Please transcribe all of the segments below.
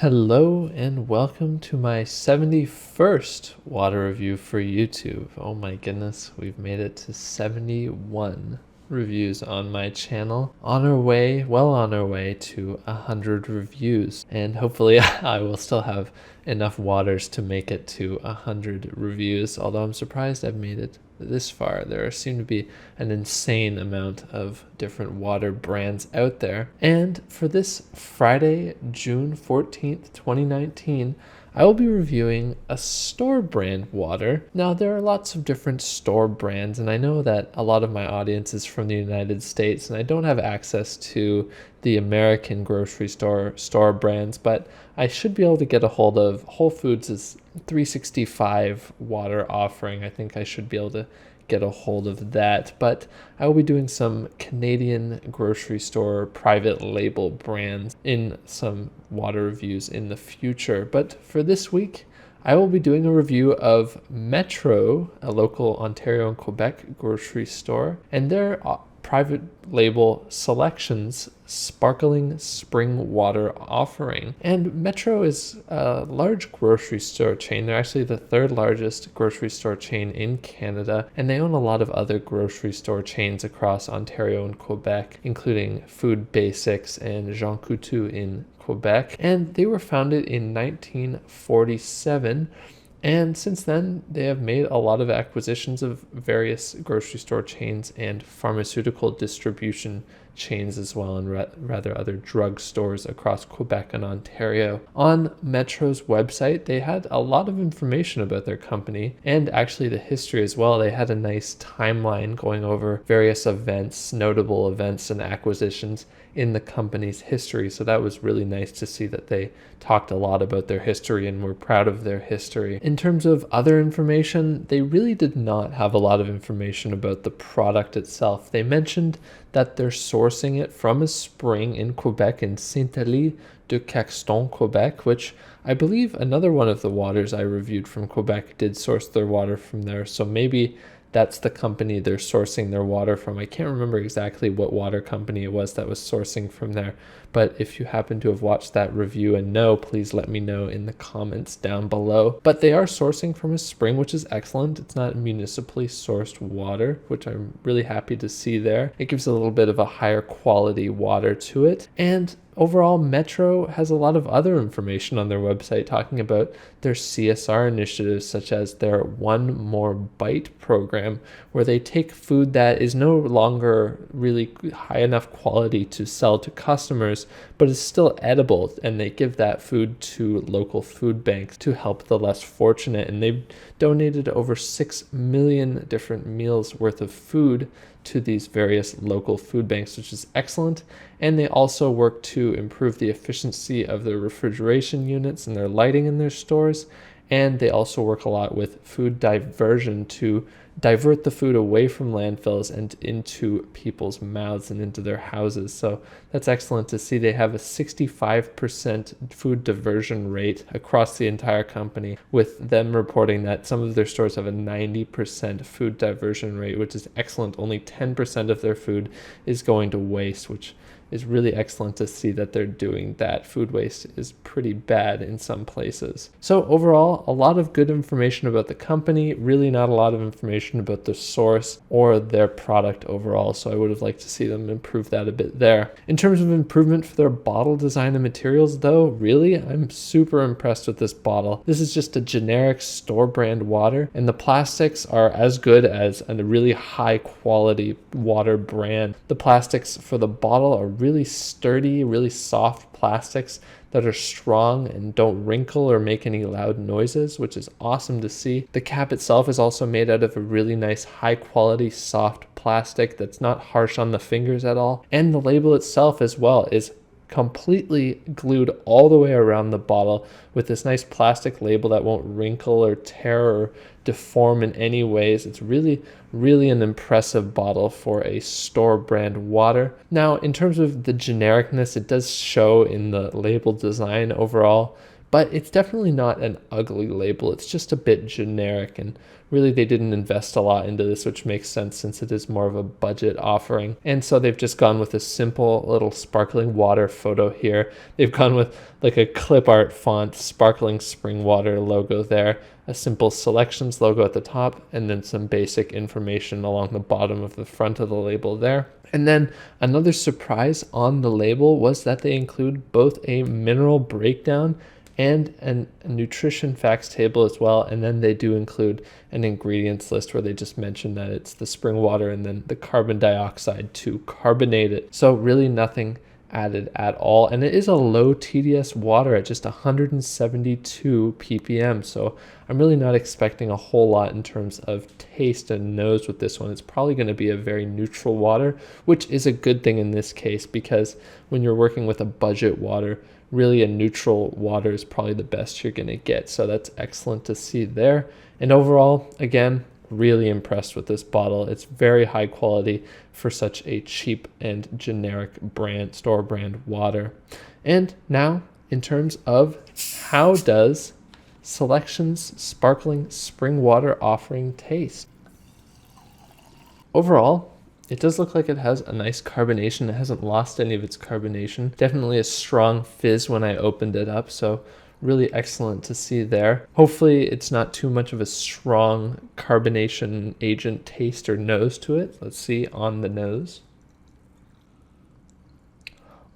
Hello and welcome to my 71st water review for YouTube. Oh my goodness, we've made it to 71 reviews on my channel. Well on our way to 100 reviews. And hopefully I will still have enough waters to make it to 100 reviews, although I'm surprised I've made it this far. There seem to be an insane amount of different water brands out there. And for this Friday, June 14th, 2019, I will be reviewing a store brand water. Now, there are lots of different store brands, and I know that a lot of my audience is from the United States, and I don't have access to the American grocery store brands, but I should be able to get a hold of Whole Foods' 365 water offering. I think I should be able to get a hold of that, but I will be doing some Canadian grocery store private label brands in some water reviews in the future. But for this week, I will be doing a review of Metro, a local Ontario and Quebec grocery store, and their private label Selections sparkling spring water offering. And Metro is a large grocery store chain. They're actually the third largest grocery store chain in Canada, and they own a lot of other grocery store chains across Ontario and Quebec, including Food Basics and Jean Coutu in Quebec. And they were founded in 1947. And since then, they have made a lot of acquisitions of various grocery store chains and pharmaceutical distribution chains as well, and rather other drug stores across Quebec and Ontario. On Metro's website, they had a lot of information about their company and actually the history as well. They had a nice timeline going over various events, notable events and acquisitions in the company's history. So that was really nice to see that they talked a lot about their history and were proud of their history. In terms of other information, they really did not have a lot of information about the product itself. They mentioned that they're sourcing it from a spring in Quebec in Saint-Élie de Caxton, Quebec, which I believe another one of the waters I reviewed from Quebec did source their water from there. So maybe that's the company they're sourcing their water from. I can't remember exactly what water company it was that was sourcing from there, but if you happen to have watched that review and know, please let me know in the comments down below. But they are sourcing from a spring, which is excellent. It's not municipally sourced water, which I'm really happy to see there. It gives a little bit of a higher quality water to it. And overall, Metro has a lot of other information on their website talking about their CSR initiatives, such as their One More Bite program, where they take food that is no longer really high enough quality to sell to customers, but is still edible, and they give that food to local food banks to help the less fortunate. And they've donated over 6 million different meals worth of food to these various local food banks, which is excellent. And they also work to improve the efficiency of their refrigeration units and their lighting in their stores. And they also work a lot with food diversion to divert the food away from landfills and into people's mouths and into their houses. So that's excellent to see. They have a 65% food diversion rate across the entire company, with them reporting that some of their stores have a 90% food diversion rate, which is excellent. Only 10% of their food is going to waste, which is really excellent to see that they're doing that. Food waste is pretty bad in some places. So overall, a lot of good information about the company, really not a lot of information about the source or their product overall. So I would have liked to see them improve that a bit there. In terms of improvement for their bottle design and materials though, really, I'm super impressed with this bottle. This is just a generic store brand water, and the plastics are as good as a really high quality water brand. The plastics for the bottle are really sturdy, really soft plastics that are strong and don't wrinkle or make any loud noises, which is awesome to see. The cap itself is also made out of a really nice high quality soft plastic that's not harsh on the fingers at all. And the label itself as well is completely glued all the way around the bottle with this nice plastic label that won't wrinkle or tear or deform in any ways. It's really an impressive bottle for a store brand water. Now, in terms of the genericness, it does show in the label design overall, but it's definitely not an ugly label. It's just a bit generic, and really they didn't invest a lot into this, which makes sense since it is more of a budget offering. And so they've just gone with a simple little sparkling water photo here. They've gone with like a clip art font, sparkling spring water logo there, a simple selections logo at the top, and then some basic information along the bottom of the front of the label there. And then another surprise on the label was that they include both a mineral breakdown and a nutrition facts table as well. And then they do include an ingredients list where they just mention that it's the spring water and then the carbon dioxide to carbonate it. So really nothing added at all. And it is a low TDS water at just 172 ppm. So I'm really not expecting a whole lot in terms of taste and nose with this one. It's probably going to be a very neutral water, which is a good thing in this case, because when you're working with a budget water, really a neutral water is probably the best you're going to get. So that's excellent to see there. And overall, again, really impressed with this bottle. It's very high quality for such a cheap and generic brand, store brand water. And now, in terms of how does Selections Sparkling Spring Water offering taste? Overall, it does look like it has a nice carbonation. It hasn't lost any of its carbonation. Definitely a strong fizz when I opened it up, so really excellent to see there. Hopefully it's not too much of a strong carbonation agent taste or nose to it. Let's see on the nose.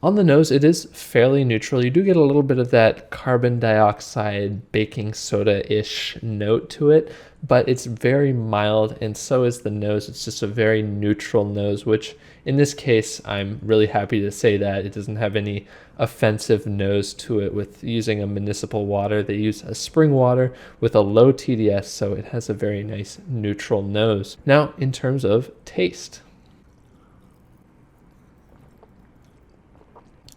On the nose, it is fairly neutral. You do get a little bit of that carbon dioxide, baking soda-ish note to it, but it's very mild, and so is the nose. It's just a very neutral nose, which in this case, I'm really happy to say that it doesn't have any offensive nose to it. With using a municipal water, they use a spring water with a low TDS, so it has a very nice neutral nose. Now, in terms of taste.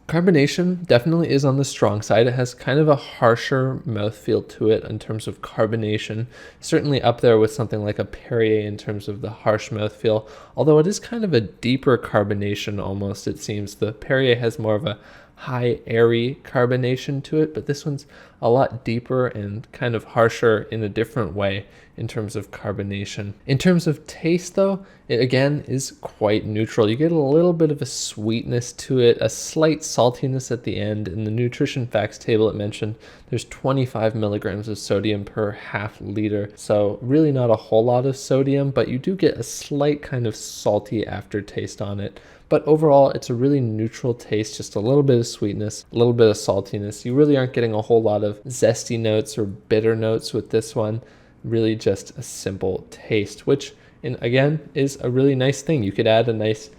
Carbonation definitely is on the strong side. It has kind of a harsher mouthfeel to it in terms of carbonation. Certainly up there with something like a Perrier in terms of the harsh mouthfeel, although it is kind of a deeper carbonation almost, it seems. The Perrier has more of a high, airy carbonation to it, but this one's a lot deeper and kind of harsher in a different way in terms of carbonation. In terms of taste though, it again is quite neutral. You get a little bit of a sweetness to it, a slight saltiness at the end. In the nutrition facts table it mentioned there's 25 milligrams of sodium per half liter, so really not a whole lot of sodium, but you do get a slight kind of salty aftertaste on it. But overall, it's a really neutral taste, just a little bit of sweetness, a little bit of saltiness. You really aren't getting a whole lot of zesty notes or bitter notes with this one. Really just a simple taste, which, again, is a really nice thing. You could add a nice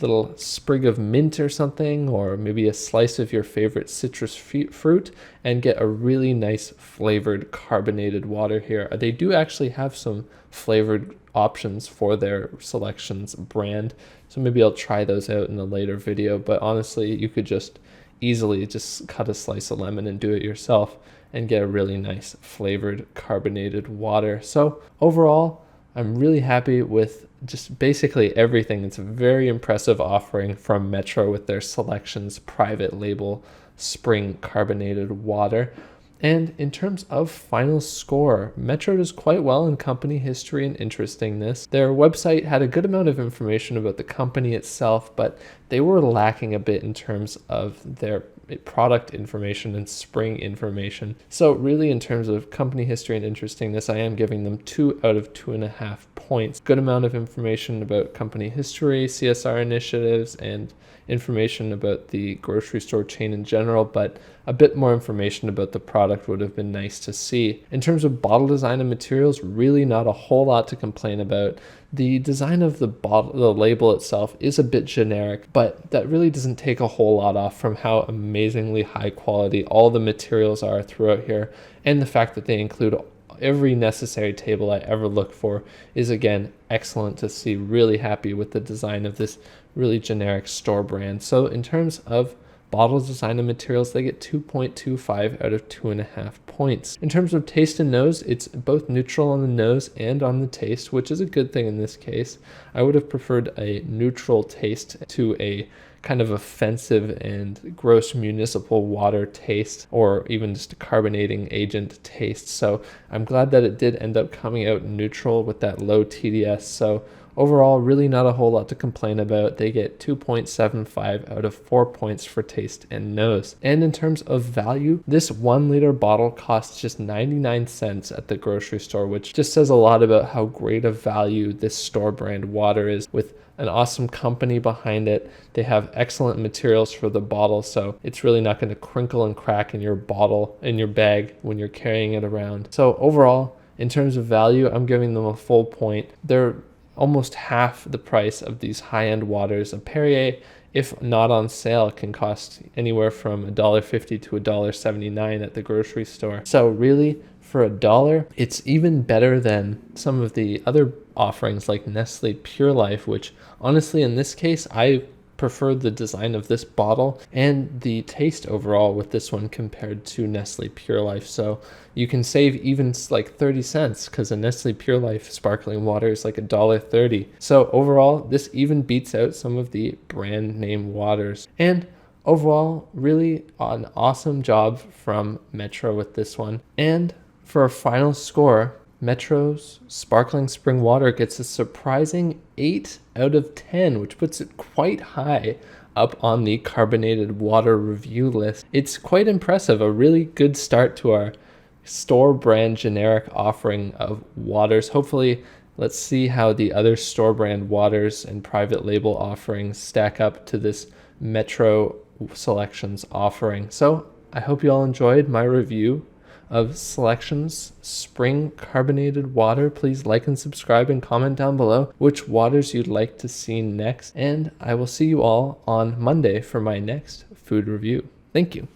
little sprig of mint or something, or maybe a slice of your favorite citrus fruit, and get a really nice flavored carbonated water here. They do actually have some flavored options for their Selections brand, so maybe I'll try those out in a later video. But honestly, you could just easily just cut a slice of lemon and do it yourself and get a really nice flavored carbonated water. So overall, I'm really happy with just basically everything. It's a very impressive offering from Metro with their Selections private label spring carbonated water. And in terms of final score, Metro does quite well in company history and interestingness. Their website had a good amount of information about the company itself, but they were lacking a bit in terms of their product information and spring information. So really, in terms of company history and interestingness, I am giving them 2 out of 2.5 points. Good amount of information about company history, CSR initiatives, and information about the grocery store chain in general, but a bit more information about the product would have been nice to see. In terms of bottle design and materials, really not a whole lot to complain about. The design of the bottle, the label itself, is a bit generic, but that really doesn't take a whole lot off from how amazingly high quality all the materials are throughout here, and the fact that they include every necessary table I ever look for is again excellent to see. Really happy with the design of this really generic store brand. So in terms of bottle design and materials, they get 2.25 out of 2.5 points. In terms of taste and nose, it's both neutral on the nose and on the taste, which is a good thing in this case. I would have preferred a neutral taste to a kind of offensive and gross municipal water taste, or even just a carbonating agent taste. So I'm glad that it did end up coming out neutral with that low TDS. So overall, really not a whole lot to complain about. They get 2.75 out of 4 points for taste and nose. And in terms of value, this 1 liter bottle costs just 99 cents at the grocery store, which just says a lot about how great a value this store brand water is, with an awesome company behind it. They have excellent materials for the bottle, so it's really not going to crinkle and crack in your bottle, in your bag when you're carrying it around. So overall, in terms of value, I'm giving them a full point. They're almost half the price of these high-end waters. A Perrier, if not on sale, can cost anywhere from $1.50 to $1.79 at the grocery store. So really, for $1, it's even better than some of the other offerings like Nestle Pure Life, which honestly in this case I prefer the design of this bottle and the taste overall with this one compared to Nestle Pure Life. So you can save even like 30 cents because a Nestle Pure Life sparkling water is like $1.30. So overall, this even beats out some of the brand name waters. And overall, really an awesome job from Metro with this one. And for a final score, Metro's sparkling spring water gets a surprising 8 out of 10, which puts it quite high up on the carbonated water review list. It's quite impressive, a really good start to our store brand generic offering of waters. Hopefully, let's see how the other store brand waters and private label offerings stack up to this Metro Selections offering. So I hope you all enjoyed my review of Selections spring carbonated water. Please like and subscribe and comment down below which waters you'd like to see next. And I will see you all on Monday for my next food review. Thank you.